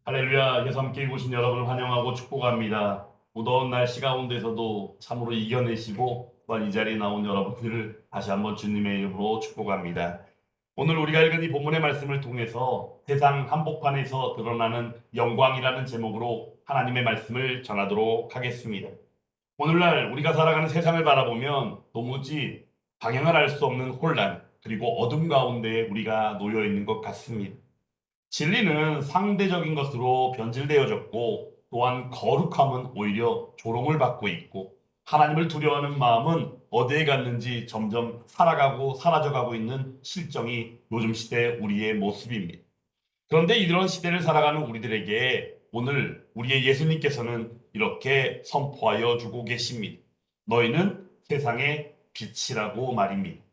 할렐루야, 예수 함께 오신 여러분을 환영하고 축복합니다. 무더운 날씨 가운데서도 참으로 이겨내시고 또한 이 자리에 나온 여러분들을 다시 한번 주님의 이름으로 축복합니다. 오늘 우리가 읽은 이 본문의 말씀을 통해서 세상 한복판에서 드러나는 영광이라는 제목으로 하나님의 말씀을 전하도록 하겠습니다. 오늘날 우리가 살아가는 세상을 바라보면 도무지 방향을 알 수 없는 혼란 그리고 어둠 가운데 우리가 놓여 있는 것 같습니다. 진리는 상대적인 것으로 변질되어졌고 또한 거룩함은 오히려 조롱을 받고 있고 하나님을 두려워하는 마음은 어디에 갔는지 점점 살아가고 사라져가고 있는 실정이 요즘 시대 우리의 모습입니다. 그런데 이런 시대를 살아가는 우리들에게 오늘 우리의 예수님께서는 이렇게 선포하여 주고 계십니다. 너희는 세상의 빛이라고 말입니다.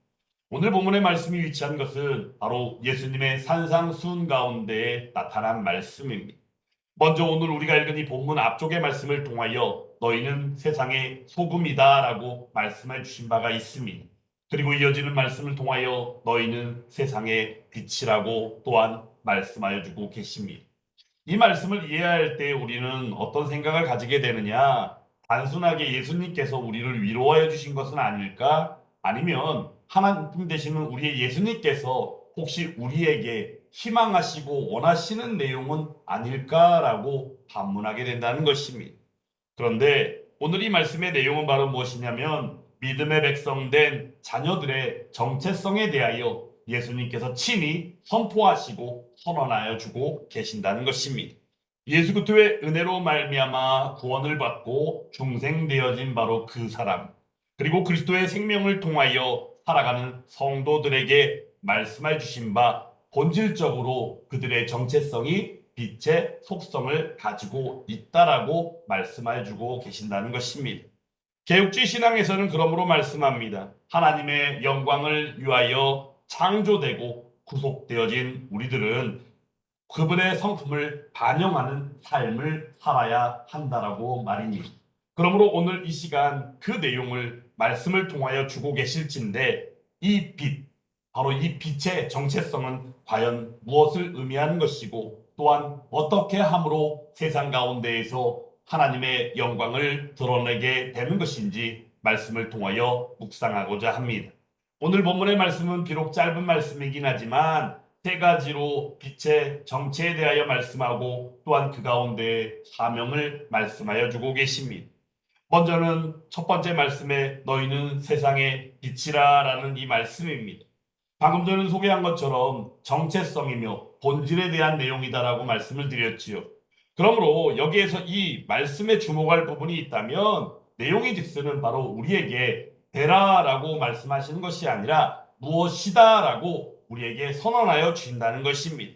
오늘 본문의 말씀이 위치한 것은 바로 예수님의 산상수훈 가운데에 나타난 말씀입니다. 먼저 오늘 우리가 읽은 이 본문 앞쪽의 말씀을 통하여 너희는 세상의 소금이다라고 말씀해 주신 바가 있습니다. 그리고 이어지는 말씀을 통하여 너희는 세상의 빛이라고 또한 말씀하여 주고 계십니다. 이 말씀을 이해할 때 우리는 어떤 생각을 가지게 되느냐? 단순하게 예수님께서 우리를 위로하여 주신 것은 아닐까? 아니면 하나님 되시는 우리의 예수님께서 혹시 우리에게 희망하시고 원하시는 내용은 아닐까라고 반문하게 된다는 것입니다. 그런데 오늘 이 말씀의 내용은 바로 무엇이냐면 믿음의 백성된 자녀들의 정체성에 대하여 예수님께서 친히 선포하시고 선언하여 주고 계신다는 것입니다. 예수 그리스도의 은혜로 말미암아 구원을 받고 중생되어진 바로 그 사람, 그리고 그리스도의 생명을 통하여 살아가는 성도들에게 말씀해 주신 바 본질적으로 그들의 정체성이 빛의 속성을 가지고 있다라고 말씀해 주고 계신다는 것입니다. 개혁주의 신앙에서는 그러므로 말씀합니다. 하나님의 영광을 위하여 창조되고 구속되어진 우리들은 그분의 성품을 반영하는 삶을 살아야 한다라고 말입니다. 그러므로 오늘 이 시간 그 내용을 말씀을 통하여 주고 계실진데 이 빛, 바로 이 빛의 정체성은 과연 무엇을 의미하는 것이고 또한 어떻게 함으로 세상 가운데에서 하나님의 영광을 드러내게 되는 것인지 말씀을 통하여 묵상하고자 합니다. 오늘 본문의 말씀은 비록 짧은 말씀이긴 하지만 세 가지로 빛의 정체에 대하여 말씀하고 또한 그 가운데 사명을 말씀하여 주고 계십니다. 먼저는 첫 번째 말씀에 너희는 세상의 빛이라라는 이 말씀입니다. 방금 전에 소개한 것처럼 정체성이며 본질에 대한 내용이다라고 말씀을 드렸지요. 그러므로 여기에서 이 말씀에 주목할 부분이 있다면 내용의 직스는 바로 우리에게 되라라고 말씀하시는 것이 아니라 무엇이다라고 우리에게 선언하여 주신다는 것입니다.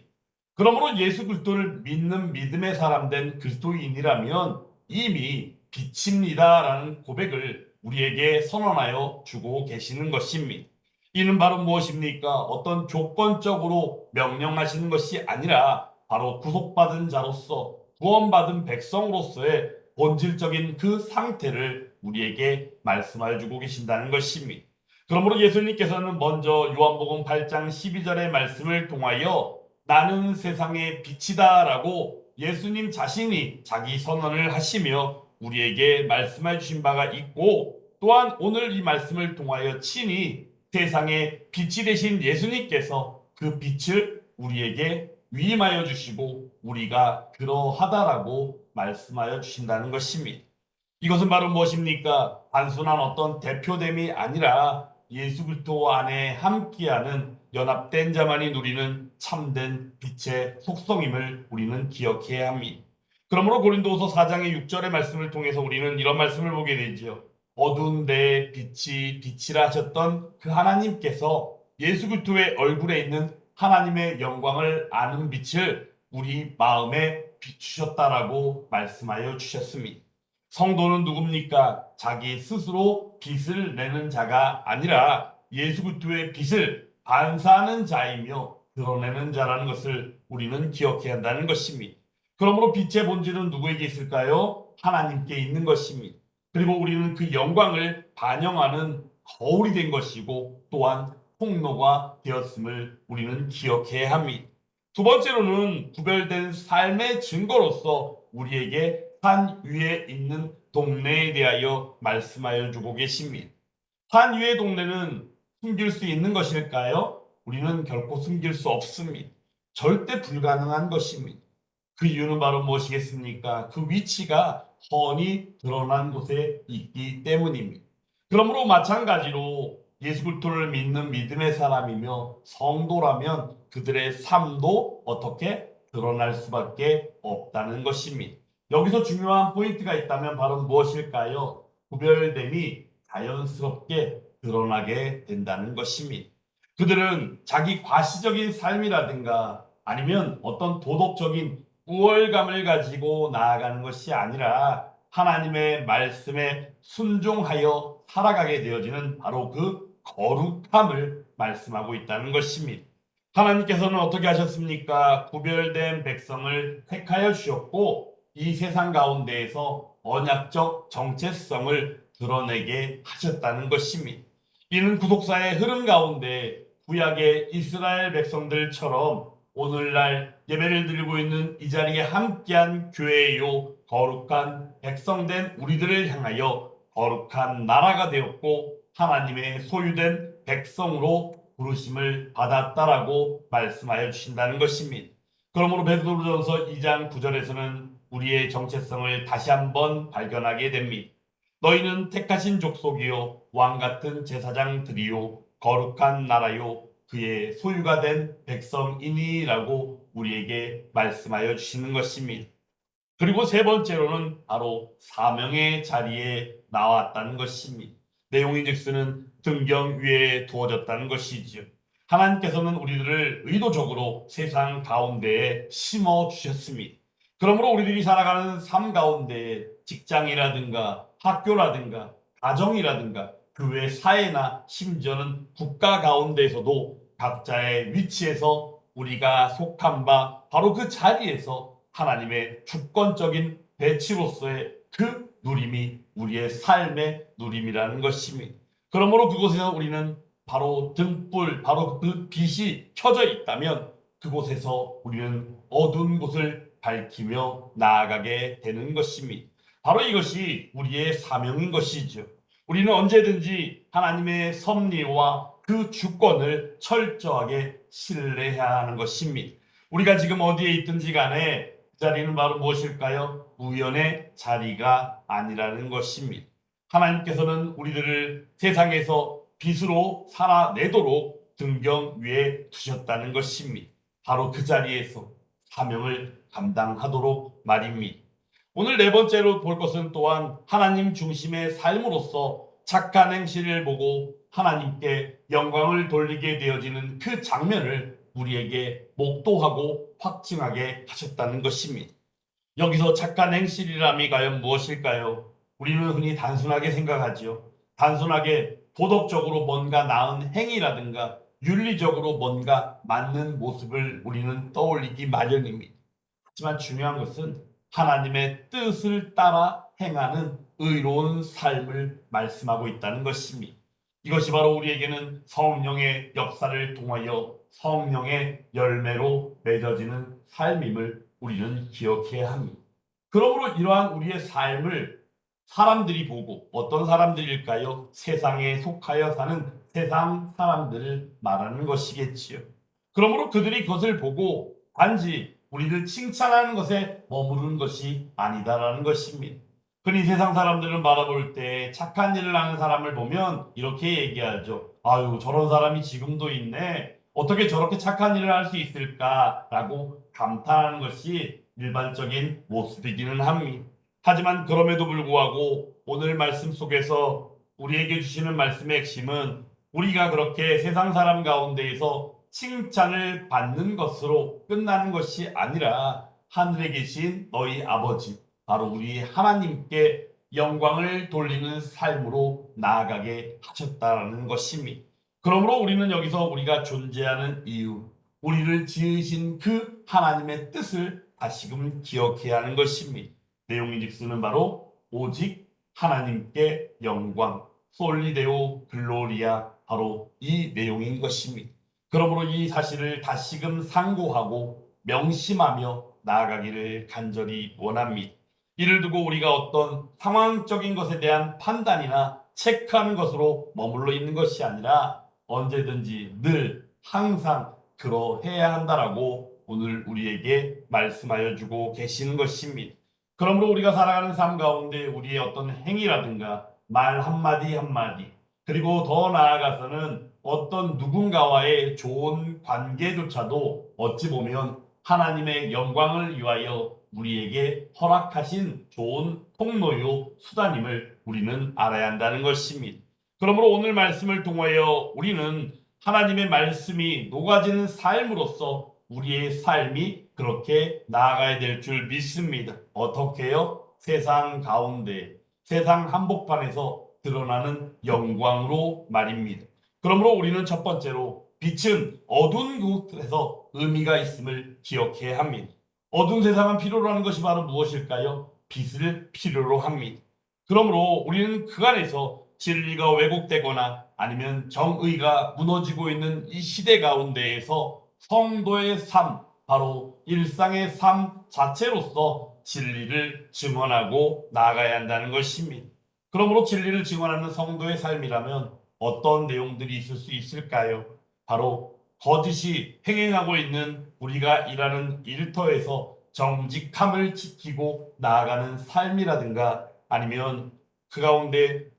그러므로 예수 그리스도를 믿는 믿음의 사람 된 그리스도인이라면 이미 빛입니다라는 고백을 우리에게 선언하여 주고 계시는 것입니다. 이는 바로 무엇입니까? 어떤 조건적으로 명령하시는 것이 아니라 바로 구속받은 자로서 구원받은 백성으로서의 본질적인 그 상태를 우리에게 말씀하여 주고 계신다는 것입니다. 그러므로 예수님께서는 먼저 요한복음 8장 12절의 말씀을 통하여 나는 세상의 빛이다라고 예수님 자신이 자기 선언을 하시며 우리에게 말씀해 주신 바가 있고 또한 오늘 이 말씀을 통하여 친히 세상의 빛이 되신 예수님께서 그 빛을 우리에게 위임하여 주시고 우리가 그러하다라고 말씀하여 주신다는 것입니다. 이것은 바로 무엇입니까? 단순한 어떤 대표됨이 아니라 예수 그리스도 안에 함께하는 연합된 자만이 누리는 참된 빛의 속성임을 우리는 기억해야 합니다. 그러므로 고린도후서 4장의 6절의 말씀을 통해서 우리는 이런 말씀을 보게 되지요. 어두운 데에 빛이 빛이라 하셨던 그 하나님께서 예수 그리스도의 얼굴에 있는 하나님의 영광을 아는 빛을 우리 마음에 비추셨다라고 말씀하여 주셨습니다. 성도는 누굽니까? 자기 스스로 빛을 내는 자가 아니라 예수 그리스도의 빛을 반사하는 자이며 드러내는 자라는 것을 우리는 기억해야 한다는 것입니다. 그러므로 빛의 본질은 누구에게 있을까요? 하나님께 있는 것입니다. 그리고 우리는 그 영광을 반영하는 거울이 된 것이고 또한 통로가 되었음을 우리는 기억해야 합니다. 두 번째로는 구별된 삶의 증거로서 우리에게 산 위에 있는 동네에 대하여 말씀하여 주고 계십니다. 산 위의 동네는 숨길 수 있는 것일까요? 우리는 결코 숨길 수 없습니다. 절대 불가능한 것입니다. 그 이유는 바로 무엇이겠습니까? 그 위치가 훤히 드러난 곳에 있기 때문입니다. 그러므로 마찬가지로 예수 그리스도를 믿는 믿음의 사람이며 성도라면 그들의 삶도 어떻게 드러날 수밖에 없다는 것입니다. 여기서 중요한 포인트가 있다면 바로 무엇일까요? 구별됨이 자연스럽게 드러나게 된다는 것입니다. 그들은 자기 과시적인 삶이라든가 아니면 어떤 도덕적인 우월감을 가지고 나아가는 것이 아니라 하나님의 말씀에 순종하여 살아가게 되어지는 바로 그 거룩함을 말씀하고 있다는 것입니다. 하나님께서는 어떻게 하셨습니까? 구별된 백성을 택하여 주셨고 이 세상 가운데에서 언약적 정체성을 드러내게 하셨다는 것입니다. 이는 구속사의 흐름 가운데 구약의 이스라엘 백성들처럼 오늘날 예배를 드리고 있는 이 자리에 함께한 교회요 거룩한 백성된 우리들을 향하여 거룩한 나라가 되었고 하나님의 소유된 백성으로 부르심을 받았다라고 말씀하여 주신다는 것입니다. 그러므로 베드로전서 2장 9절에서는 우리의 정체성을 다시 한번 발견하게 됩니다. 너희는 택하신 족속이요 왕 같은 제사장들이요 거룩한 나라요 그의 소유가 된 백성이니라고 우리에게 말씀하여 주시는 것입니다. 그리고 세 번째로는 바로 사명의 자리에 나왔다는 것입니다. 내용인즉슨 등경 위에 두어졌다는 것이지요. 하나님께서는 우리들을 의도적으로 세상 가운데에 심어 주셨습니다. 그러므로 우리들이 살아가는 삶 가운데 직장이라든가 학교라든가 가정이라든가 교회 사회나 심지어는 국가 가운데에서도 각자의 위치에서 우리가 속한 바 바로 그 자리에서 하나님의 주권적인 배치로서의 그 누림이 우리의 삶의 누림이라는 것입니다. 그러므로 그곳에서 우리는 바로 등불, 바로 그 빛이 켜져 있다면 그곳에서 우리는 어두운 곳을 밝히며 나아가게 되는 것입니다. 바로 이것이 우리의 사명인 것이죠. 우리는 언제든지 하나님의 섭리와 그 주권을 철저하게 신뢰해야 하는 것입니다. 우리가 지금 어디에 있든지 간에 그 자리는 바로 무엇일까요? 우연의 자리가 아니라는 것입니다. 하나님께서는 우리들을 세상에서 빛으로 살아내도록 등경 위에 두셨다는 것입니다. 바로 그 자리에서 사명을 감당하도록 말입니다. 오늘 네 번째로 볼 것은 또한 하나님 중심의 삶으로서 착한 행실을 보고 하나님께 영광을 돌리게 되어지는 그 장면을 우리에게 목도하고 확증하게 하셨다는 것입니다. 여기서 착한 행실이람이 과연 무엇일까요? 우리는 흔히 단순하게 생각하지요. 단순하게 도덕적으로 뭔가 나은 행위라든가 윤리적으로 뭔가 맞는 모습을 우리는 떠올리기 마련입니다. 하지만 중요한 것은 하나님의 뜻을 따라 행하는 의로운 삶을 말씀하고 있다는 것입니다. 이것이 바로 우리에게는 성령의 역사를 통하여 성령의 열매로 맺어지는 삶임을 우리는 기억해야 합니다. 그러므로 이러한 우리의 삶을 사람들이 보고 어떤 사람들일까요? 세상에 속하여 사는 세상 사람들을 말하는 것이겠지요. 그러므로 그들이 그것을 보고 단지 우리를 칭찬하는 것에 머무르는 것이 아니다라는 것입니다. 흔히 세상 사람들을 바라볼 때 착한 일을 하는 사람을 보면 이렇게 얘기하죠. 아유, 저런 사람이 지금도 있네. 어떻게 저렇게 착한 일을 할 수 있을까라고 감탄하는 것이 일반적인 모습이기는 합니다. 하지만 그럼에도 불구하고 오늘 말씀 속에서 우리에게 주시는 말씀의 핵심은 우리가 그렇게 세상 사람 가운데에서 칭찬을 받는 것으로 끝나는 것이 아니라 하늘에 계신 너희 아버지, 바로 우리 하나님께 영광을 돌리는 삶으로 나아가게 하셨다는 것입니다. 그러므로 우리는 여기서 우리가 존재하는 이유, 우리를 지으신 그 하나님의 뜻을 다시금 기억해야 하는 것입니다. 내용인즉슨은 바로 오직 하나님께 영광, 솔리데오 글로리아, 바로 이 내용인 것입니다. 그러므로 이 사실을 다시금 상고하고 명심하며 나아가기를 간절히 원합니다. 이를 두고 우리가 어떤 상황적인 것에 대한 판단이나 체크하는 것으로 머물러 있는 것이 아니라 언제든지 늘 항상 그러해야 한다라고 오늘 우리에게 말씀하여 주고 계시는 것입니다. 그러므로 우리가 살아가는 삶 가운데 우리의 어떤 행위라든가 말 한마디 한마디 그리고 더 나아가서는 어떤 누군가와의 좋은 관계조차도 어찌 보면 하나님의 영광을 위하여 우리에게 허락하신 좋은 통로요 수단임을 우리는 알아야 한다는 것입니다. 그러므로 오늘 말씀을 통하여 우리는 하나님의 말씀이 녹아지는 삶으로서 우리의 삶이 그렇게 나아가야 될 줄 믿습니다. 어떻게요? 세상 가운데 세상 한복판에서 드러나는 영광으로 말입니다. 그러므로 우리는 첫 번째로 빛은 어두운 곳에서 의미가 있음을 기억해야 합니다. 어두운 세상은 필요로 하는 것이 바로 무엇일까요? 빛을 필요로 합니다. 그러므로 우리는 그 안에서 진리가 왜곡되거나 아니면 정의가 무너지고 있는 이 시대 가운데에서 성도의 삶, 바로 일상의 삶 자체로서 진리를 증언하고 나아가야 한다는 것입니다. 그러므로 진리를 증언하는 성도의 삶이라면 어떤 내용들이 있을 수 있을까요? 바로 거짓이 행행하고 있는 우리가 일하는 일터에서 정직함을 지키고 나아가는 삶이라든가 아니면 그 가운데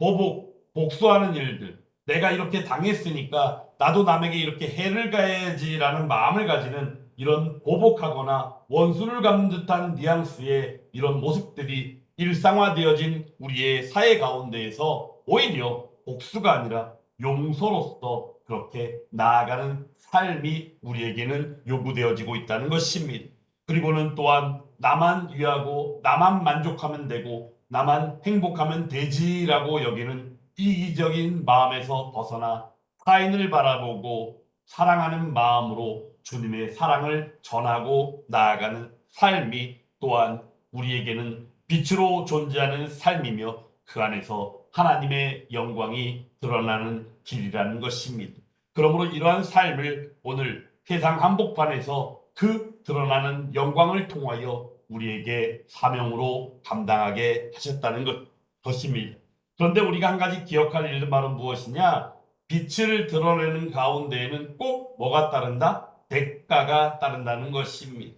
복수하는 일들, 내가 이렇게 당했으니까 나도 남에게 이렇게 해를 가해야지라는 마음을 가지는 이런 보복하거나 원수를 갚는 듯한 뉘앙스의 이런 모습들이 일상화되어진 우리의 사회 가운데에서 오히려 복수가 아니라 용서로서 그렇게 나아가는 삶이 우리에게는 요구되어지고 있다는 것입니다. 그리고는 또한 나만 위하고 나만 만족하면 되고 나만 행복하면 되지라고 여기는 이기적인 마음에서 벗어나 타인을 바라보고 사랑하는 마음으로 주님의 사랑을 전하고 나아가는 삶이 또한 우리에게는 빛으로 존재하는 삶이며 그 안에서 하나님의 영광이 드러나는 길이라는 것입니다. 그러므로 이러한 삶을 오늘 세상 한복판에서 그 드러나는 영광을 통하여 우리에게 사명으로 감당하게 하셨다는 것입니다. 그런데 우리가 한 가지 기억할 일은 바로 무엇이냐? 빛을 드러내는 가운데에는 꼭 뭐가 따른다? 대가가 따른다는 것입니다.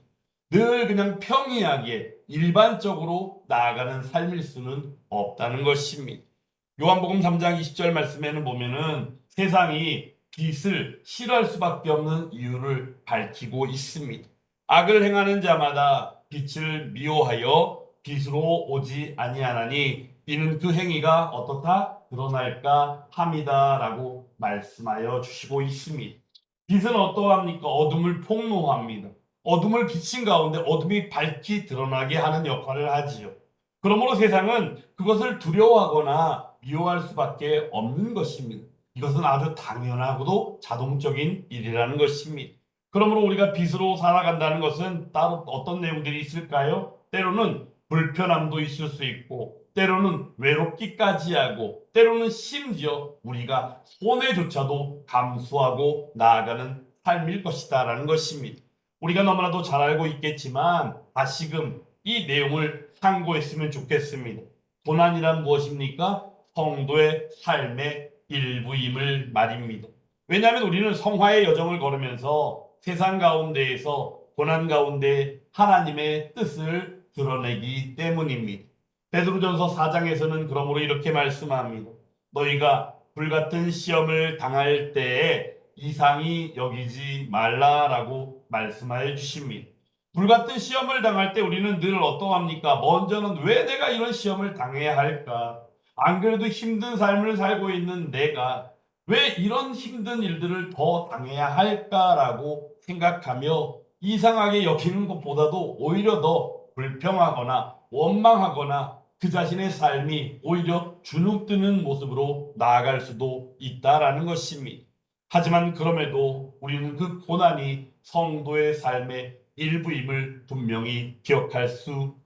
늘 그냥 평이하게 일반적으로 나아가는 삶일 수는 없다는 것입니다. 요한복음 3장 20절 말씀에는 보면은 세상이 빛을 싫어할 수밖에 없는 이유를 밝히고 있습니다. 악을 행하는 자마다 빛을 미워하여 빛으로 오지 아니하나니 이는 그 행위가 어떻다? 드러날까 함이다라고 말씀하여 주시고 있습니다. 빛은 어떠합니까? 어둠을 폭로합니다. 어둠을 비친 가운데 어둠이 밝히 드러나게 하는 역할을 하지요. 그러므로 세상은 그것을 두려워하거나 미워할 수밖에 없는 것입니다. 이것은 아주 당연하고도 자동적인 일이라는 것입니다. 그러므로 우리가 빛으로 살아간다는 것은 따로 어떤 내용들이 있을까요? 때로는 불편함도 있을 수 있고 때로는 외롭기까지 하고 때로는 심지어 우리가 손해조차도 감수하고 나아가는 삶일 것이다라는 것입니다. 우리가 너무나도 잘 알고 있겠지만 다시금 이 내용을 참고했으면 좋겠습니다. 고난이란 무엇입니까? 성도의 삶의 일부임을 말입니다. 왜냐하면 우리는 성화의 여정을 걸으면서 세상 가운데에서 고난 가운데 하나님의 뜻을 드러내기 때문입니다. 베드로전서 4장에서는 그러므로 이렇게 말씀합니다. 너희가 불같은 시험을 당할 때에 이상히 여기지 말라라고 말씀하여 주십니다. 불같은 시험을 당할 때 우리는 늘 어떠합니까? 먼저는 왜 내가 이런 시험을 당해야 할까? 안 그래도 힘든 삶을 살고 있는 내가 왜 이런 힘든 일들을 더 당해야 할까라고 생각하며 이상하게 여기는 것보다도 오히려 더 불평하거나 원망하거나 그 자신의 삶이 오히려 주눅드는 모습으로 나아갈 수도 있다라는 것입니다. 하지만 그럼에도 우리는 그 고난이 성도의 삶의 일부임을 분명히 기억할 수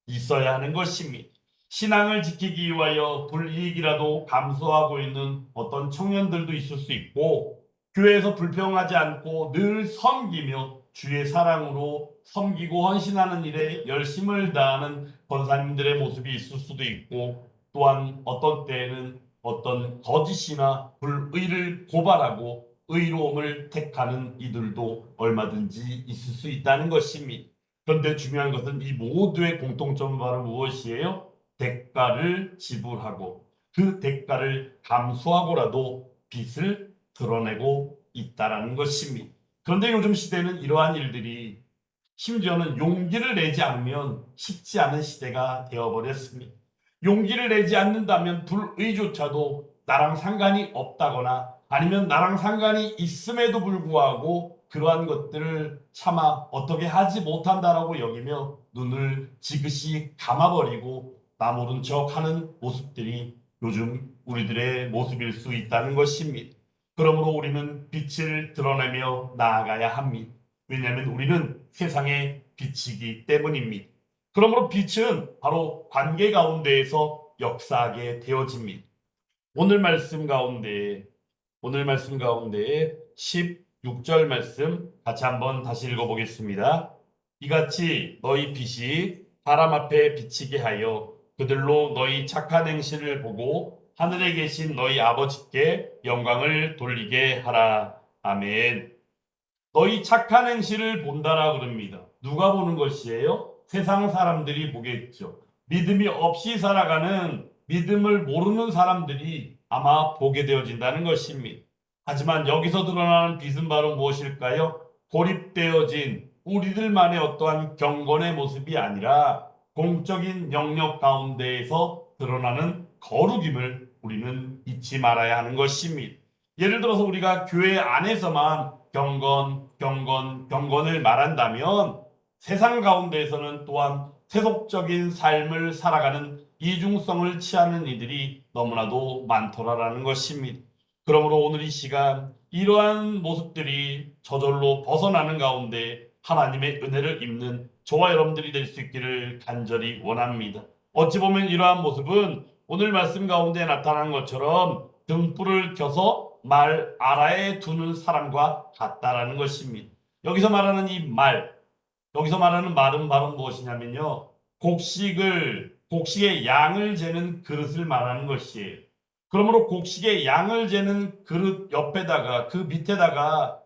있어야 하는 것입니다. 신앙을 지키기 위하여 불이익이라도 감수하고 있는 어떤 청년들도 있을 수 있고 교회에서 불평하지 않고 늘 섬기며 주의 사랑으로 섬기고 헌신하는 일에 열심을 다하는 권사님들의 모습이 있을 수도 있고, 또한 어떤 때에는 어떤 거짓이나 불의를 고발하고 의로움을 택하는 이들도 얼마든지 있을 수 있다는 것입니다. 그런데 중요한 것은 이 모두의 공통점은 바로 무엇이에요? 대가를 지불하고 그 대가를 감수하고라도 빚을 드러내고 있다라는 것입니다. 그런데 요즘 시대는 이러한 일들이 심지어는 용기를 내지 않으면 쉽지 않은 시대가 되어버렸습니다. 용기를 내지 않는다면 불의조차도 나랑 상관이 없다거나 아니면 나랑 상관이 있음에도 불구하고 그러한 것들을 차마 어떻게 하지 못한다라고 여기며 눈을 지그시 감아버리고 나 모른 척 하는 모습들이 요즘 우리들의 모습일 수 있다는 것입니다. 그러므로 우리는 빛을 드러내며 나아가야 합니다. 왜냐하면 우리는 세상의 빛이기 때문입니다. 그러므로 빛은 바로 관계 가운데에서 역사하게 되어집니다. 오늘 말씀 가운데 16절 말씀 같이 한번 다시 읽어보겠습니다. 이같이 너희 빛이 사람 앞에 비치게 하여 그들로 너희 착한 행실을 보고 하늘에 계신 너희 아버지께 영광을 돌리게 하라. 아멘. 너희 착한 행실을 본다라 그럽니다. 누가 보는 것이에요? 세상 사람들이 보겠죠. 믿음이 없이 살아가는 믿음을 모르는 사람들이 아마 보게 되어진다는 것입니다. 하지만 여기서 드러나는 빛은 바로 무엇일까요? 고립되어진 우리들만의 어떠한 경건의 모습이 아니라 공적인 영역 가운데에서 드러나는 거룩임을 우리는 잊지 말아야 하는 것입니다. 예를 들어서 우리가 교회 안에서만 경건을 말한다면 세상 가운데에서는 또한 세속적인 삶을 살아가는 이중성을 취하는 이들이 너무나도 많더라라는 것입니다. 그러므로 오늘 이 시간 이러한 모습들이 저절로 벗어나는 가운데 하나님의 은혜를 입는 저와 여러분들이 될 수 있기를 간절히 원합니다. 어찌 보면 이러한 모습은 오늘 말씀 가운데 나타난 것처럼 등불을 켜서 말 아래에 두는 사람과 같다라는 것입니다. 여기서 말하는 여기서 말하는 말은 바로 무엇이냐면요. 곡식의 양을 재는 그릇을 말하는 것이에요. 그러므로 곡식의 양을 재는 그릇 옆에다가 그 밑에다가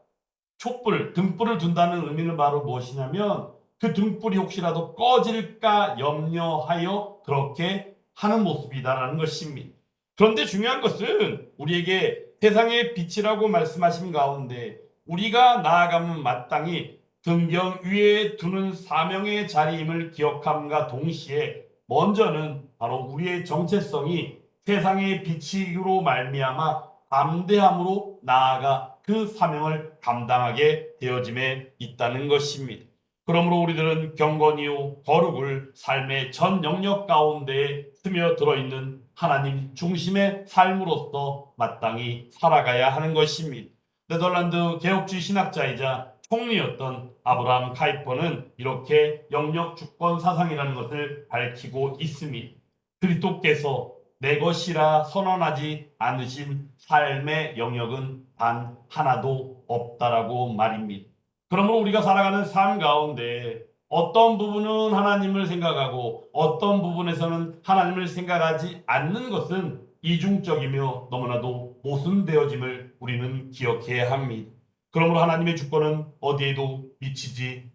등불을 둔다는 의미는 바로 무엇이냐면 그 등불이 혹시라도 꺼질까 염려하여 그렇게 하는 모습이다라는 것입니다. 그런데 중요한 것은 우리에게 세상의 빛이라고 말씀하신 가운데 우리가 나아가면 마땅히 등경 위에 두는 사명의 자리임을 기억함과 동시에 먼저는 바로 우리의 정체성이 세상의 빛으로 말미암아 담대함으로 나아가 그 사명을 감당하게 되어짐에 있다는 것입니다. 그러므로 우리들은 경건이요 거룩을 삶의 전 영역 가운데에 스며들어 있는 하나님 중심의 삶으로서 마땅히 살아가야 하는 것입니다. 네덜란드 개혁주의 신학자이자 총리였던 아브라함 카이퍼는 이렇게 영역 주권 사상이라는 것을 밝히고 있습니다. 그리스도께서 내 것이라 선언하지 않으신 삶의 영역은 단 하나도 없다라고 말입니다. 그러므로 우리가 살아가는 삶 가운데 어떤 부분은 하나님을 생각하고 어떤 부분에서는 하나님을 생각하지 않는 것은 이중적이며 너무나도 모순되어짐을 우리는 기억해야 합니다. 그러므로 하나님의 주권은 어디에도 미치지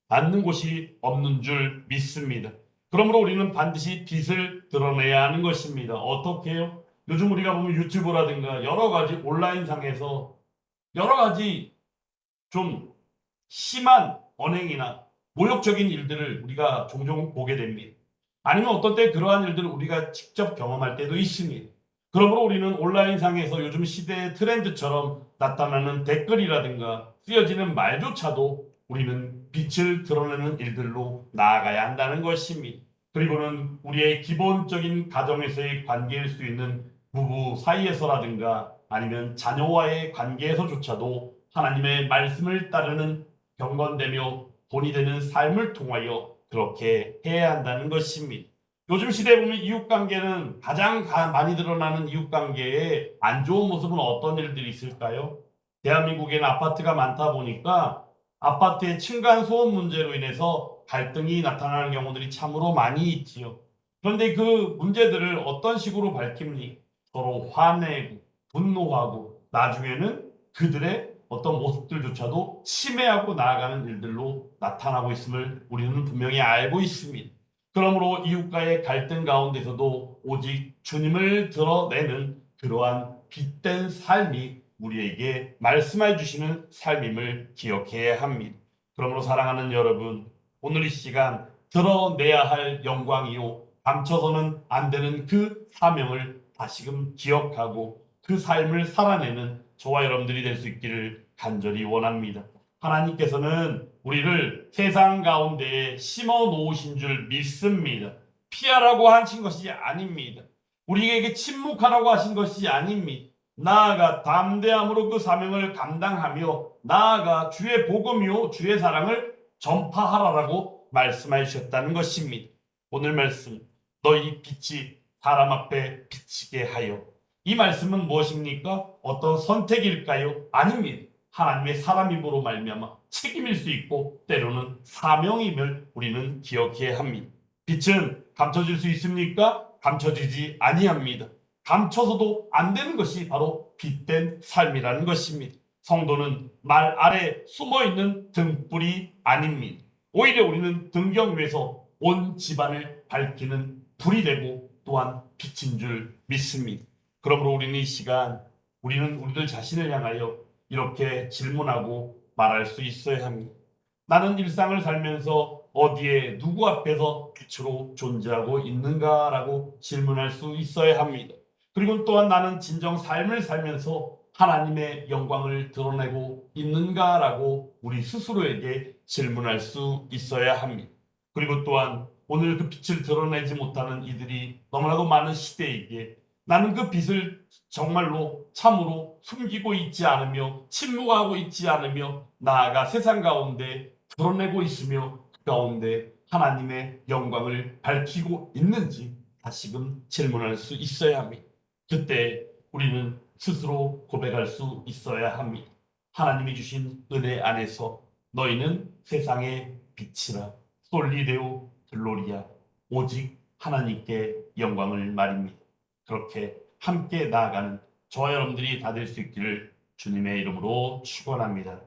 않는 곳이 없는 줄 믿습니다. 그러므로 우리는 반드시 빛을 드러내야 하는 것입니다. 어떻게 해요? 요즘 우리가 보면 유튜브라든가 여러 가지 온라인상에서 여러 가지 좀 심한 언행이나 모욕적인 일들을 우리가 종종 보게 됩니다. 아니면 어떤 때 그러한 일들을 우리가 직접 경험할 때도 있습니다. 그러므로 우리는 온라인상에서 요즘 시대의 트렌드처럼 나타나는 댓글이라든가 쓰여지는 말조차도 우리는 빛을 드러내는 일들로 나아가야 한다는 것입니다. 그리고는 우리의 기본적인 가정에서의 관계일 수 있는 부부 사이에서라든가 아니면 자녀와의 관계에서조차도 하나님의 말씀을 따르는 경건되며 본이 되는 삶을 통하여 그렇게 해야 한다는 것입니다. 요즘 시대에 보면 이웃관계는 가장 많이 드러나는 이웃관계의 안 좋은 모습은 어떤 일들이 있을까요? 대한민국에는 아파트가 많다 보니까 아파트의 층간소음 문제로 인해서 갈등이 나타나는 경우들이 참으로 많이 있지요. 그런데 그 문제들을 어떤 식으로 밝힙니? 서로 화내고 분노하고 나중에는 그들의 어떤 모습들조차도 침해하고 나아가는 일들로 나타나고 있음을 우리는 분명히 알고 있습니다. 그러므로 이웃과의 갈등 가운데서도 오직 주님을 드러내는 그러한 빛된 삶이 우리에게 말씀해 주시는 삶임을 기억해야 합니다. 그러므로 사랑하는 여러분, 오늘 이 시간 드러내야 할 영광이요 감춰서는 안 되는 그 사명을 다시금 기억하고 그 삶을 살아내는 저와 여러분들이 될 수 있기를 간절히 원합니다. 하나님께서는 우리를 세상 가운데에 심어 놓으신 줄 믿습니다. 피하라고 하신 것이 아닙니다. 우리에게 침묵하라고 하신 것이 아닙니다. 나아가 담대함으로 그 사명을 감당하며 나아가 주의 복음이요 주의 사랑을 전파하라라고 말씀해 주셨다는 것입니다. 오늘 말씀 너희 빛이 사람 앞에 비치게 하여, 이 말씀은 무엇입니까? 어떤 선택일까요? 아닙니다. 하나님의 사람임으로 말미암아 책임일 수 있고 때로는 사명임을 우리는 기억해야 합니다. 빛은 감춰질 수 있습니까? 감춰지지 아니합니다. 감춰서도 안 되는 것이 바로 빛된 삶이라는 것입니다. 성도는 말 아래 숨어 있는 등불이 아닙니다. 오히려 우리는 등경 위에서 온 집안을 밝히는 불이 되고 또한 빛인 줄 믿습니다. 그러므로 우리는 이 시간 우리는 우리들 자신을 향하여 이렇게 질문하고 말할 수 있어야 합니다. 나는 일상을 살면서 어디에 누구 앞에서 빛으로 존재하고 있는가라고 질문할 수 있어야 합니다. 그리고 또한 나는 진정 삶을 살면서 하나님의 영광을 드러내고 있는가라고 우리 스스로에게 질문할 수 있어야 합니다. 그리고 또한 오늘 그 빛을 드러내지 못하는 이들이 너무나도 많은 시대이기에 나는 그 빛을 정말로 참으로 숨기고 있지 않으며 침묵하고 있지 않으며 나아가 세상 가운데 드러내고 있으며 그 가운데 하나님의 영광을 밝히고 있는지 다시금 질문할 수 있어야 합니다. 그때 우리는 스스로 고백할 수 있어야 합니다. 하나님이 주신 은혜 안에서 너희는 세상의 빛이라. 솔리데오 글로리아. 오직 하나님께 영광을 말입니다. 그렇게 함께 나아가는 저와 여러분들이 다 될 수 있기를 주님의 이름으로 축원합니다.